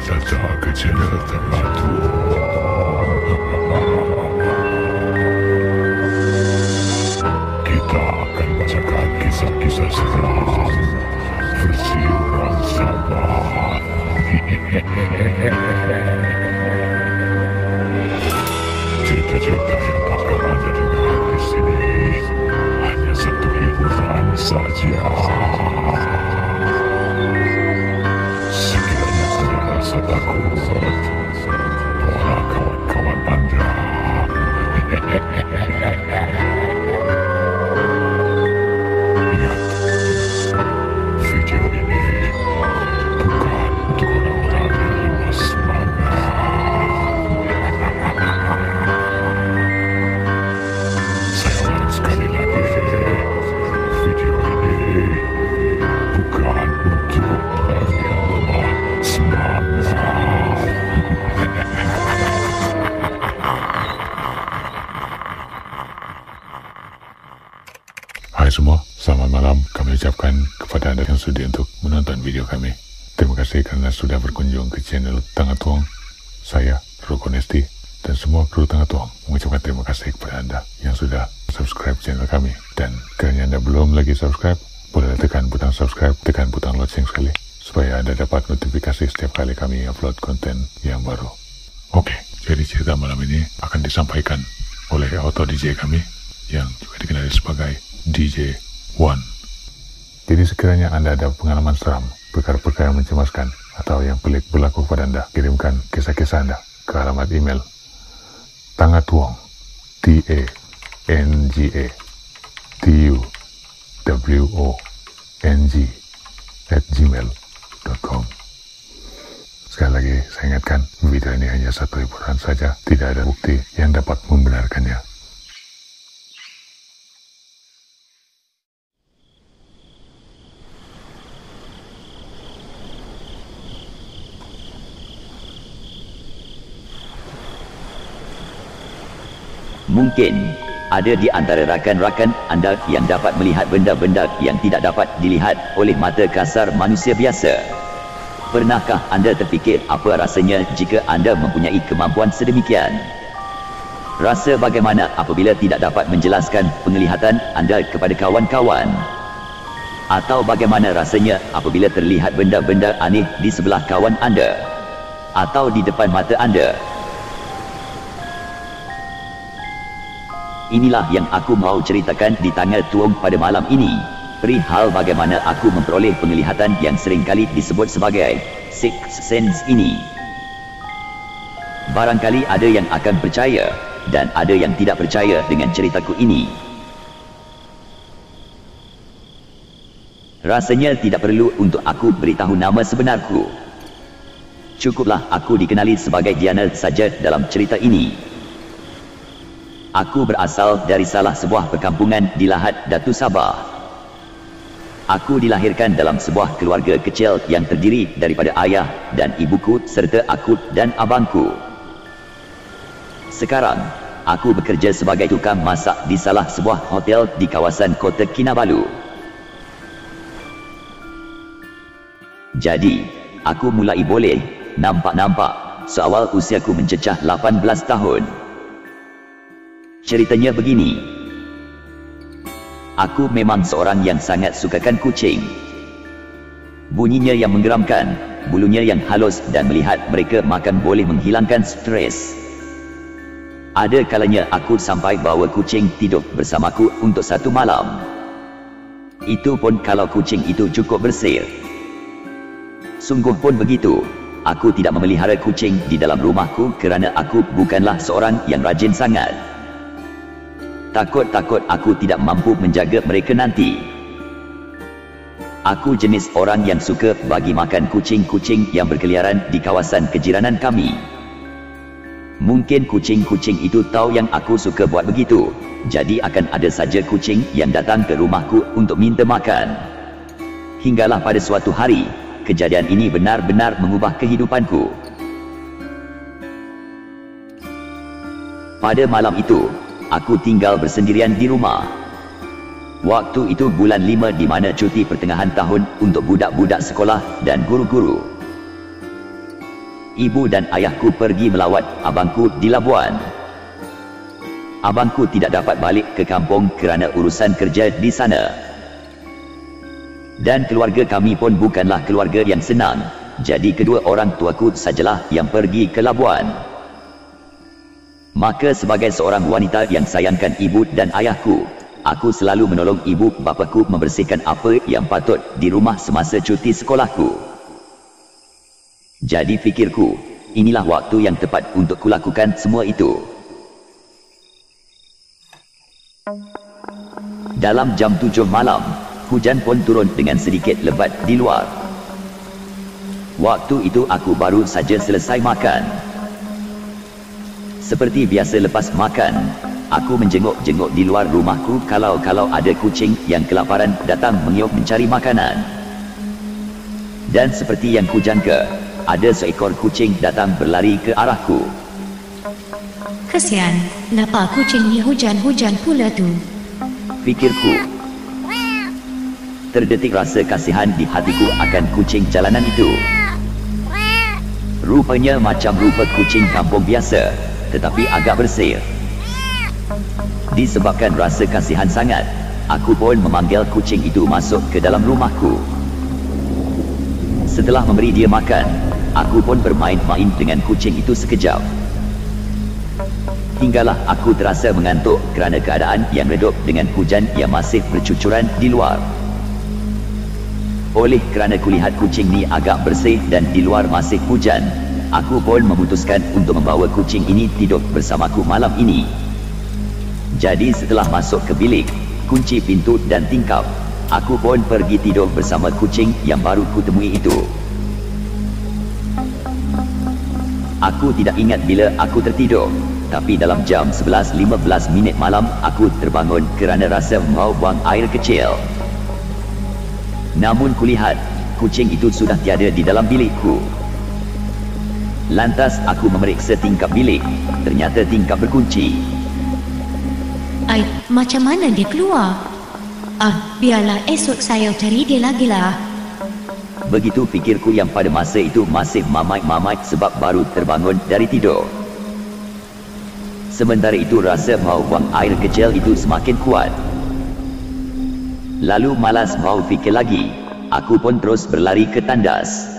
saja ke channel Tengah Tuang. Kita akan bacakan kisah-kisah seram versi orang Sabah. Cerita-cerita yang akan Anda dengar di sini hanya satu hiburan saja. Sekiranya Anda rasa takut, bawa kawan-kawan Anda. Ingat, video ini bukan untuk orang-orang yang lemah semangat. Saya ulang sekali lagi, video ini bukan untuk orang yang lemah semangat. Hai semua, selamat malam kami ucapkan kepada anda yang sudi untuk menonton video kami. Terima kasih karena sudah berkunjung ke channel Tengah Tuang. Saya, Roko Nesti, dan semua kru Tengah Tuang mengucapkan terima kasih kepada anda yang sudah subscribe channel kami. Dan kiranya anda belum lagi subscribe, boleh tekan butang subscribe, tekan butang lonceng sekali, supaya anda dapat notifikasi setiap kali kami upload konten yang baru. Oke, jadi cerita malam ini akan disampaikan oleh auto DJ kami yang juga dikenali sebagai DJ One. Jadi sekiranya anda ada pengalaman seram, perkara-perkara yang mencemaskan, atau yang pelik berlaku kepada anda, kirimkan kisah-kisah anda ke alamat email tangatuang tangatuong@gmail.com. Sekali lagi saya ingatkan, video ini hanya satu hiburan saja, tidak ada bukti yang dapat membenarkannya. Mungkin ada di antara rakan-rakan anda yang dapat melihat benda-benda yang tidak dapat dilihat oleh mata kasar manusia biasa. Pernahkah anda terfikir apa rasanya jika anda mempunyai kemampuan sedemikian? Rasa bagaimana apabila tidak dapat menjelaskan penglihatan anda kepada kawan-kawan? Atau bagaimana rasanya apabila terlihat benda-benda aneh di sebelah kawan anda? Atau di depan mata anda? Inilah yang aku mau ceritakan di Tengah Tuang pada malam ini. Perihal bagaimana aku memperoleh penglihatan yang seringkali disebut sebagai sixth sense ini. Barangkali ada yang akan percaya dan ada yang tidak percaya dengan ceritaku ini. Rasanya tidak perlu untuk aku beritahu nama sebenarku. Cukuplah aku dikenali sebagai Diana saja dalam cerita ini. Aku berasal dari salah sebuah perkampungan di Lahad Datu Sabah. Aku dilahirkan dalam sebuah keluarga kecil yang terdiri daripada ayah dan ibuku serta aku dan abangku. Sekarang, aku bekerja sebagai tukang masak di salah sebuah hotel di kawasan Kota Kinabalu. Jadi, aku mulai boleh nampak seawal usiaku mencecah 18 tahun. Ceritanya begini. Aku memang seorang yang sangat sukakan kucing. Bunyinya yang menggeramkan, bulunya yang halus dan melihat mereka makan boleh menghilangkan stres. Ada kalanya aku sampai bawa kucing tidur bersamaku untuk satu malam. Itu pun kalau kucing itu cukup bersih. Sungguh pun begitu. Aku tidak memelihara kucing di dalam rumahku kerana aku bukanlah seorang yang rajin sangat. Takut-takut aku tidak mampu menjaga mereka nanti. Aku jenis orang yang suka bagi makan kucing-kucing yang berkeliaran di kawasan kejiranan kami. Mungkin kucing-kucing itu tahu yang aku suka buat begitu, jadi akan ada saja kucing yang datang ke rumahku untuk minta makan. Hinggalah pada suatu hari, kejadian ini benar-benar mengubah kehidupanku. Pada malam itu, aku tinggal bersendirian di rumah. Waktu itu bulan 5 di mana cuti pertengahan tahun untuk budak-budak sekolah dan guru-guru. Ibu dan ayahku pergi melawat abangku di Labuan. Abangku tidak dapat balik ke kampung kerana urusan kerja di sana. Dan keluarga kami pun bukanlah keluarga yang senang. Jadi kedua orang tuaku sajalah yang pergi ke Labuan. Maka sebagai seorang wanita yang sayangkan ibu dan ayahku, aku selalu menolong ibu bapaku membersihkan apa yang patut di rumah semasa cuti sekolahku. Jadi fikirku, inilah waktu yang tepat untuk kulakukan semua itu. Dalam jam 7 malam, hujan pun turun dengan sedikit lebat di luar. Waktu itu aku baru saja selesai makan. Seperti biasa lepas makan, aku menjenguk-jenguk di luar rumahku kalau ada kucing yang kelaparan datang mengiuk mencari makanan. Dan seperti yang kujangka, ada seekor kucing datang berlari ke arahku. Kesian, kenapa kucing ni hujan-hujan pula tu? Fikirku. Terdetik rasa kasihan di hatiku akan kucing jalanan itu. Rupanya macam rupa kucing kampung biasa, tetapi agak bersih. Disebabkan rasa kasihan sangat, aku pun memanggil kucing itu masuk ke dalam rumahku. Setelah memberi dia makan, aku pun bermain-main dengan kucing itu sekejap. Hinggalah aku terasa mengantuk kerana keadaan yang redup dengan hujan yang masih bercucuran di luar. Oleh kerana kulihat kucing ni agak bersih dan di luar masih hujan, aku pun memutuskan untuk membawa kucing ini tidur bersamaku malam ini. Jadi setelah masuk ke bilik, kunci pintu dan tingkap, aku pun pergi tidur bersama kucing yang baru kutemui itu. Aku tidak ingat bila aku tertidur, tapi dalam jam 11.15 malam aku terbangun kerana rasa mau buang air kecil. Namun kulihat, kucing itu sudah tiada di dalam bilikku. Lantas aku memeriksa tingkap bilik, ternyata tingkap berkunci. Ai, macam mana dia keluar? Biarlah esok saya cari dia lagi lah. Begitu fikirku yang pada masa itu masih mamait-mamait sebab baru terbangun dari tidur. Sementara itu rasa mau buang air kecil itu semakin kuat. Lalu malas mau fikir lagi, aku pun terus berlari ke tandas.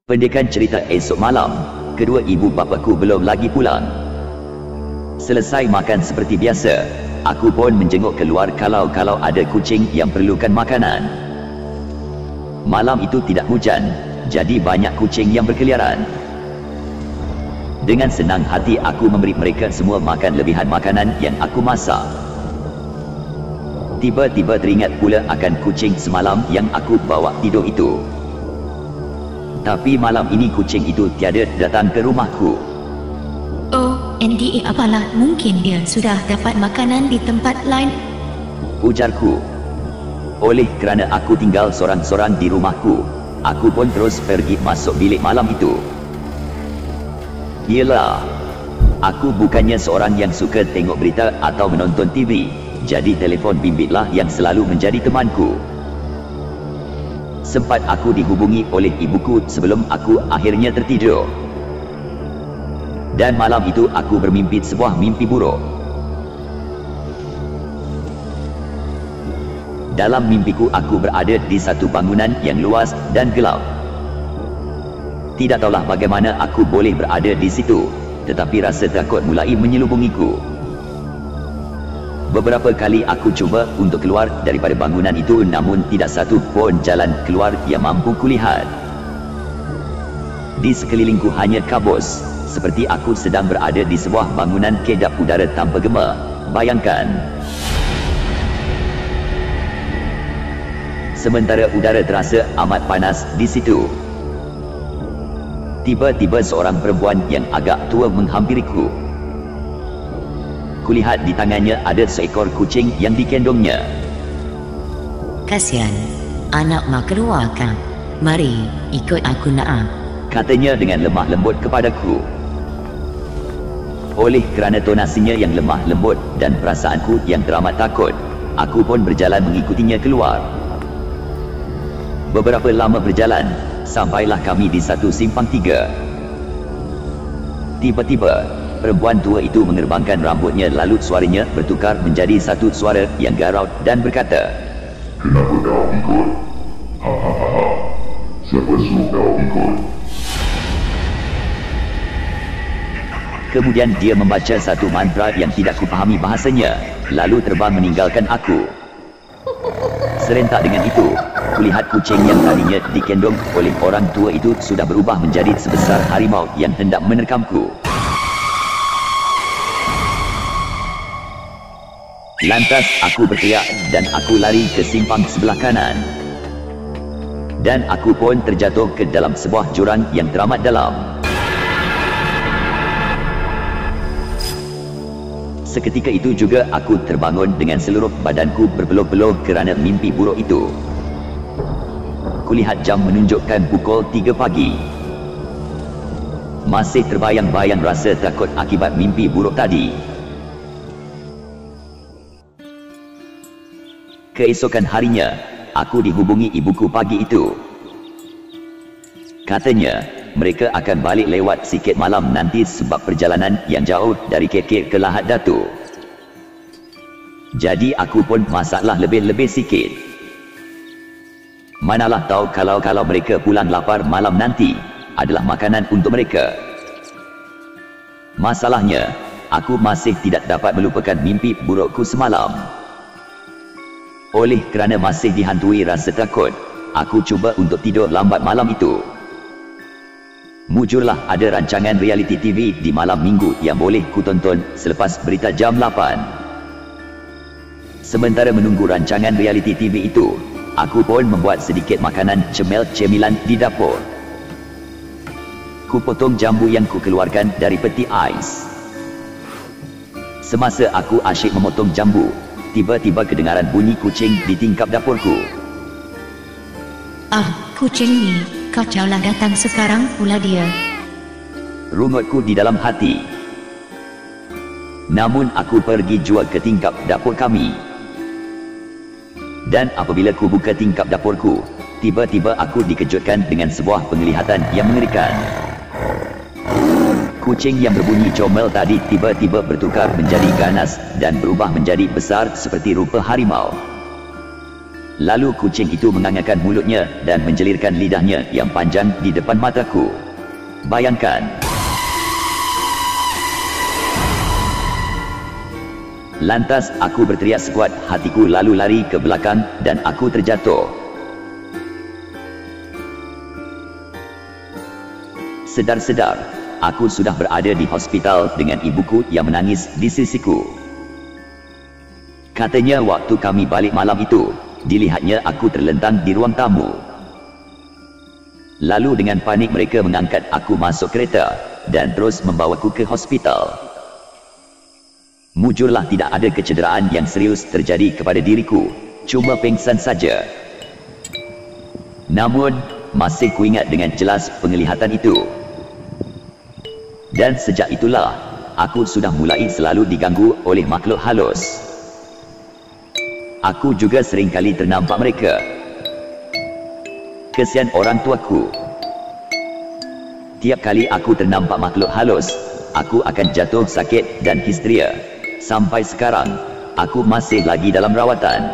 Pendekan cerita esok malam, kedua ibu bapaku belum lagi pulang. Selesai makan seperti biasa, aku pun menjenguk keluar kalau ada kucing yang perlukan makanan. Malam itu tidak hujan, jadi banyak kucing yang berkeliaran. Dengan senang hati aku memberi mereka semua makan lebihan makanan yang aku masak. Tiba-tiba teringat pula akan kucing semalam yang aku bawa tidur itu. Tapi malam ini kucing itu tiada datang ke rumahku. Oh, NDA apalah, mungkin dia sudah dapat makanan di tempat lain, ujarku. Oleh kerana aku tinggal sorang-sorang di rumahku, aku pun terus pergi masuk bilik malam itu. Yelah, aku bukannya seorang yang suka tengok berita atau menonton TV, jadi telefon bimbitlah yang selalu menjadi temanku. Sempat aku dihubungi oleh ibuku sebelum aku akhirnya tertidur. Dan malam itu aku bermimpi sebuah mimpi buruk. Dalam mimpiku aku berada di satu bangunan yang luas dan gelap. Tidak tahulah bagaimana aku boleh berada di situ, tetapi rasa takut mulai menyelubungiku. Beberapa kali aku cuba untuk keluar daripada bangunan itu, namun tidak satu pun jalan keluar yang mampu kulihat. Di sekelilingku hanya kabus, seperti aku sedang berada di sebuah bangunan kedap udara tanpa gema. Bayangkan. Sementara udara terasa amat panas di situ. Tiba-tiba seorang perempuan yang agak tua menghampiriku. Kulihat di tangannya ada seekor kucing yang dikendongnya. Kasihan, anak mak keluar kan? Mari, ikut aku nak. Katanya dengan lemah lembut kepadaku. Oleh kerana tonasinya yang lemah lembut dan perasaanku yang teramat takut, aku pun berjalan mengikutinya keluar. Beberapa lama berjalan, sampailah kami di satu simpang tiga. Tiba-tiba, perempuan tua itu mengerbangkan rambutnya lalu suaranya bertukar menjadi satu suara yang garau dan berkata, Kenapa kau ikut? Hahaha. Siapa suruh kau ikut? Kemudian dia membaca satu mantra yang tidak kupahami bahasanya, lalu terbang meninggalkan aku. Serentak dengan itu, kulihat kucing yang tadinya dikendong oleh orang tua itu sudah berubah menjadi sebesar harimau yang hendak menerkamku. Lantas aku berteriak dan aku lari ke simpang sebelah kanan. Dan aku pun terjatuh ke dalam sebuah jurang yang teramat dalam. Seketika itu juga aku terbangun dengan seluruh badanku berpeluh-peluh kerana mimpi buruk itu. Kulihat jam menunjukkan pukul 3 pagi. Masih terbayang-bayang rasa takut akibat mimpi buruk tadi. Keesokan harinya, aku dihubungi ibuku pagi itu. Katanya, mereka akan balik lewat sikit malam nanti sebab perjalanan yang jauh dari KK ke Lahad Datu. Jadi aku pun masaklah lebih-lebih sikit. Manalah tahu kalau mereka pulang lapar malam nanti, adalah makanan untuk mereka. Masalahnya, aku masih tidak dapat melupakan mimpi burukku semalam. Oleh kerana masih dihantui rasa takut, aku cuba untuk tidur lambat malam itu. Mujurlah ada rancangan reality TV di malam minggu yang boleh kutonton selepas berita jam 8. Sementara menunggu rancangan reality TV itu, aku pun membuat sedikit makanan cemil-cemilan di dapur. Ku potong jambu yang ku keluarkan dari peti ais. Semasa aku asyik memotong jambu, tiba-tiba kedengaran bunyi kucing di tingkap dapurku. Ah, kucing ni, kacaulah datang sekarang pula dia. Rungutku di dalam hati. Namun aku pergi jua ke tingkap dapur kami. Dan apabila ku buka tingkap dapurku, tiba-tiba aku dikejutkan dengan sebuah penglihatan yang mengerikan. Kucing yang berbunyi comel tadi tiba-tiba bertukar menjadi ganas dan berubah menjadi besar seperti rupa harimau. Lalu kucing itu mengangangkan mulutnya dan menjelirkan lidahnya yang panjang di depan mataku. Bayangkan. Lantas aku berteriak sekuat hatiku lalu lari ke belakang dan aku terjatuh. Sedar-sedar, aku sudah berada di hospital dengan ibuku yang menangis di sisiku. Katanya waktu kami balik malam itu, dilihatnya aku terlentang di ruang tamu. Lalu dengan panik mereka mengangkat aku masuk kereta dan terus membawaku ke hospital. Mujurlah tidak ada kecederaan yang serius terjadi kepada diriku, cuma pingsan saja. Namun, masih kuingat dengan jelas penglihatan itu. Dan sejak itulah, aku sudah mulai selalu diganggu oleh makhluk halus. Aku juga sering kali ternampak mereka. Kesian orang tuaku. Tiap kali aku ternampak makhluk halus, aku akan jatuh sakit dan histeria. Sampai sekarang, aku masih lagi dalam rawatan.